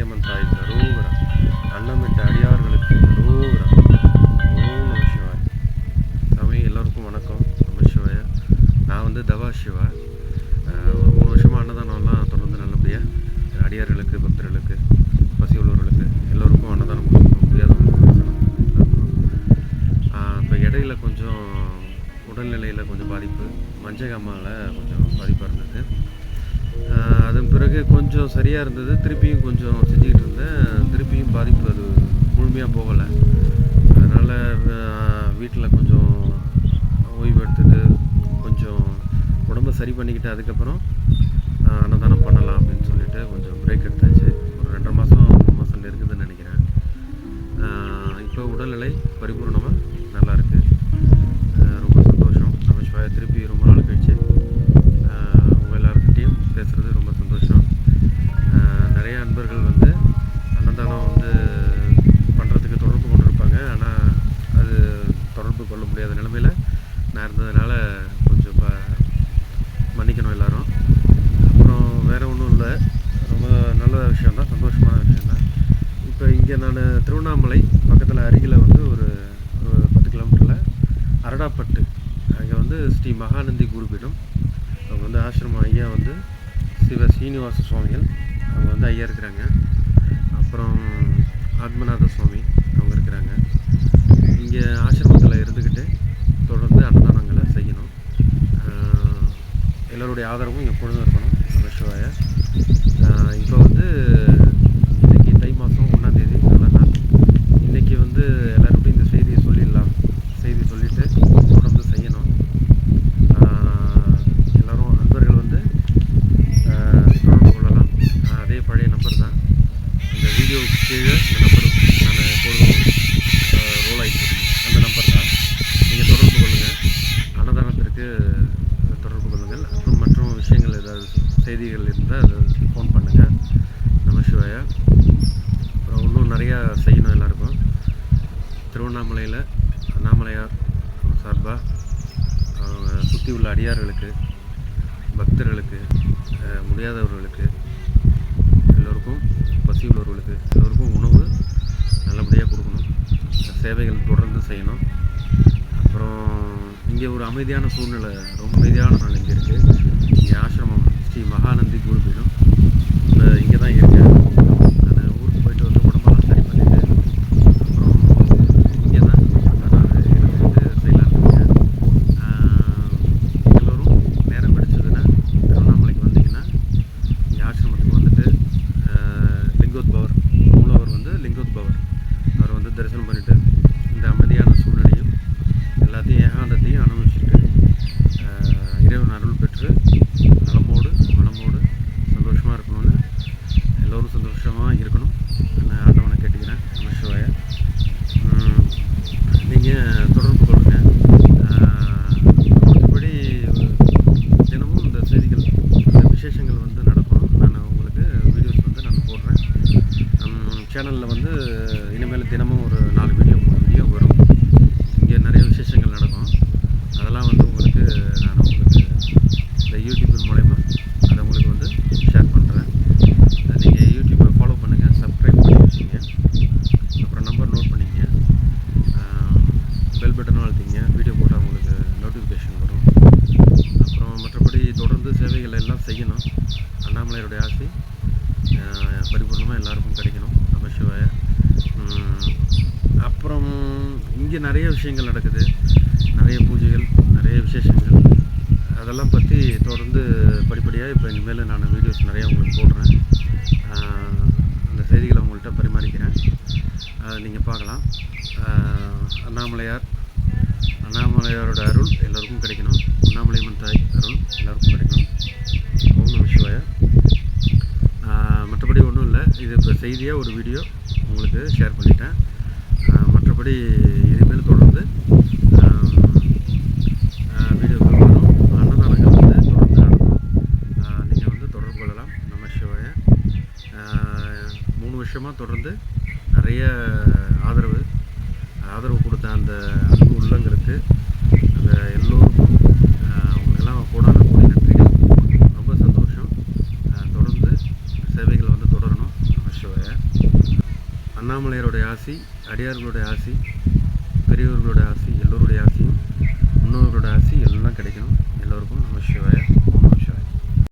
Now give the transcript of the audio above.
அண்ணாமலையம்மன் தாய் அரோகரா. அன்னமிட்ட அடியார்களுக்கு அரோகரா. ஓம் நம சிவாய். சாமி எல்லோருக்கும் வணக்கம். நம சிவாய. நான் தவா சிவா. ஒரு 3 வருஷமாக அன்னதானம்லாம் தொடர்ந்து நல்லபடியாக அடியார்களுக்கு, பக்தர்களுக்கு, பசி உள்ளவர்களுக்கு எல்லோருக்கும் அன்னதானம் கொடுக்கணும். முடியாதவங்களுக்கு இப்போ இடையில கொஞ்சம் உடல்நிலையில் கொஞ்சம் பாதிப்பு, மஞ்சகாமாவில் கொஞ்சம் பாதிப்பாக இருந்தது. அதன் பிறகு கொஞ்சம் சரியாக இருந்தது. திருப்பியும் கொஞ்சம் செஞ்சுக்கிட்டு இருந்தேன். திருப்பியும் பாதிப்பு அது முழுமையாக போகலை. அதனால் வீட்டில் கொஞ்சம் ஓய்வு எடுத்துட்டு கொஞ்சம் உடம்பை சரி பண்ணிக்கிட்டு அதுக்கப்புறம் அன்னதானம் பண்ணலாம் அப்படின்னு சொல்லிட்டு கொஞ்சம் பிரேக் எடுத்தாச்சு. ஒரு 2.5 மாதம் 3 மாதம் நெருங்குதுன்னு நினைக்கிறேன். இப்போ உடல்நிலை பரிபூர்ணமாக நல்லாயிருக்கு. ரொம்ப சந்தோஷம். நம்ம சிவாய திருப்பி ரொம்ப நாள் கழிச்சு உங்கள் எல்லாருக்கிட்டையும் பேசுகிறது ரொம்ப சந்தோஷம். நிறைய அன்பர்கள் அன்னதானம் பண்ணுறதுக்கு தொடர்பு கொண்டு இருப்பாங்க. ஆனால் அது தொடர்பு கொள்ள முடியாத நிலைமையில் நான் இருந்ததுனால கொஞ்சம் மன்னிக்கணும் எல்லோரும். அப்புறம் வேறு ஒன்றும் இல்லை, ரொம்ப நல்ல விஷயந்தான், சந்தோஷமான விஷயந்தான். இப்போ இங்கே நான் திருவண்ணாமலை பக்கத்தில் அருகில் ஒரு 10 கிலோமீட்டரில் அரடாப்பட்டு, அங்கே ஸ்ரீ மகாநந்தி குருபீடம். அவங்க ஆசிரமம் ஐயா சிவ சீனிவாச சுவாமிகள் அவங்க ஐயா இருக்கிறாங்க. அப்புறம் ஆத்மநாத சுவாமி அவங்க இருக்கிறாங்க. இங்கே ஆசிரமத்தில் இருந்துக்கிட்டு தொடர்ந்து அன்னதானங்களை செய்யணும். எல்லோருடைய ஆதரவும் எப்பொழுதும் இருக்கணும். சிவாய. இப்போ இன்றைக்கி தை மாதம் 1ஆம் தேதி, நல்ல நாள். இன்றைக்கி எல்லாருக்கிட்டையும் இந்த செய்தியை சொல்லிடலாம். செய்தி சொல்லிவிட்டு தொடர்ந்து செய்யணும். எல்லோரும் அன்பர்கள் தொடர்பு கொள்ளலாம். அதே பழைய நம்பர் தான். இந்த வீடியோவுக்கு கீழே இந்த நம்பர் நான் எப்பொழுதும் ரோல் ஆகிட்டு அந்த நம்பர் தான். நீங்கள் தொடர்பு கொள்ளுங்கள். அன்னதானத்திற்கு தொடர்பு கொள்ளுங்கள். அப்புறம் மற்றும் விஷயங்கள் ஏதாவது செய்திகள் இருந்தால் அதை ஃபோன் பண்ணுங்கள். நம சிவாய. அப்புறம் இன்னும் நிறையா செய்யணும் எல்லாருக்கும். திருவண்ணாமலையில் அண்ணாமலையார் சார்பாக சுற்றி உள்ள அடியார்களுக்கு, பக்தர்களுக்கு, முடியாதவர்களுக்கு எல்லோருக்கும், பசி உள்ளவர்களுக்கு எல்லோருக்கும் உணவு நல்லபடியாக கொடுக்கணும். சேவைகள் தொடர்ந்து செய்யணும். அப்புறம் இங்கே ஒரு அமைதியான சூழ்நிலை, ரொம்ப அமைதியான நாள் இங்கே இருக்குது. இங்கே ஆசிரமம் ஸ்ரீ மகாநந்தி குருபீடம். இப்போ இங்கே தான் இருக்கேன். நான் ஊருக்கு போயிட்டு உடம்பெல்லாம் சரி பண்ணிவிட்டு அப்புறம் இங்கே தான் நான் இருந்துட்டு செய்யலான்னு இருக்கேன். எல்லோரும் நேரம் கிடைச்சதுன்னா திருவண்ணாமலைக்கு வந்தீங்கன்னா இங்கே ஆசிரமத்துக்கு லிங்கோத்பவர் மூலவர் லிங்கோத்பவர் அவர் தரிசனம் பண்ணிவிட்டு இந்த அமைதியான சூழ்நிலையும் எல்லாத்தையும் ஏகாந்தத்தையும் அனுபவிச்சுட்டு இறைவன் அருள் பெற்று நலமோடு மனமோடு சந்தோஷமாக இருக்கணும்னு எல்லோரும் சந்தோஷமாக இருக்கணும். நான் ஆண்டவனை கேட்டுக்கிறேன். நம சிவாய. நீங்கள் தொடர்பு கொள்ளுங்கள். மற்றபடி தினமும் இந்த செய்திகள், இந்த விசேஷங்கள் நடக்கும். நான் உங்களுக்கு வீடியோஸ் நான் போடுறேன். சேனலில் இனிமேல் தினமும் ஒரு 4 வீடியோ 3 வீடியோ வரும். இங்கே நிறைய விசேஷங்கள் நடக்கும். அதெல்லாம் உங்களுக்கு நான் இந்த யூடியூப் மூலயமா அதை உங்களுக்கு ஷேர் பண்ணுறேன். நீங்கள் யூடியூப்பை ஃபாலோ பண்ணுங்கள், சப்ஸ்கிரைப் பண்ணி வச்சுங்க. அப்புறம் நம்பர் நோட் பண்ணிங்க. பெல் பட்டனும் அழுத்திங்க. வீடியோ போட்டால் உங்களுக்கு நோட்டிஃபிகேஷன் வரும். அப்புறம் மற்றபடி தொடர்ந்து சேவைகள் எல்லாம் செய்யணும். அண்ணாமலையருடைய ஆசை பரிபூர்ணமாக எல்லாருக்கும் கிடைக்கணும். நம சிவாய. அப்புறம் இங்கே நிறைய விஷயங்கள் நடக்குது. நிறைய பூஜைகள், நிறைய விசேஷங்கள், அதெல்லாம் பற்றி தொடர்ந்து படிப்படியாக இப்போ இனிமேல் நான் வீடியோஸ் நிறையா உங்களுக்கு போடுறேன். அந்த செய்திகளை உங்கள்கிட்ட பரிமாறிக்கிறேன். நீங்கள் பார்க்கலாம். அண்ணாமலையாரோட அருள் எல்லோருக்கும் கிடைக்கணும். அண்ணாமலையம்மன் தாய் அருள் எல்லாருக்கும் கிடைக்கணும். ஓம் நம சிவாய. மற்றபடி ஒன்றும் இல்லை. இது இப்போ செய்தியாக ஒரு வீடியோ உங்களுக்கு ஷேர் பண்ணிட்டேன். மற்றபடி இனிமேல் தொடர்ந்து வீடியோக்கள் வரும். அன்னதானங்கள் தொடர்ந்து நடக்கும். நீங்கள் தொடர்பு கொள்ளலாம். நம சிவாய. 3 வருஷமாக தொடர்ந்து நிறைய ஆதரவு கொடுத்த அந்த அன்பு உள்ளங்களுக்கு, அந்த எல்லோருக்கும் அவங்களுக்கெல்லாம் கோடான கோடி நன்றிகள். ரொம்ப சந்தோஷம். தொடர்ந்து சேவைகள் தொடரணும். நம சிவாய. அண்ணாமலையருடைய ஆசி, அடியார்களுடைய ஆசி, பெரியவர்களுடைய ஆசி, எல்லோருடைய ஆசியும், முன்னோர்களுடைய ஆசி எல்லாம் கிடைக்கணும். எல்லோருக்கும் நம சிவாய.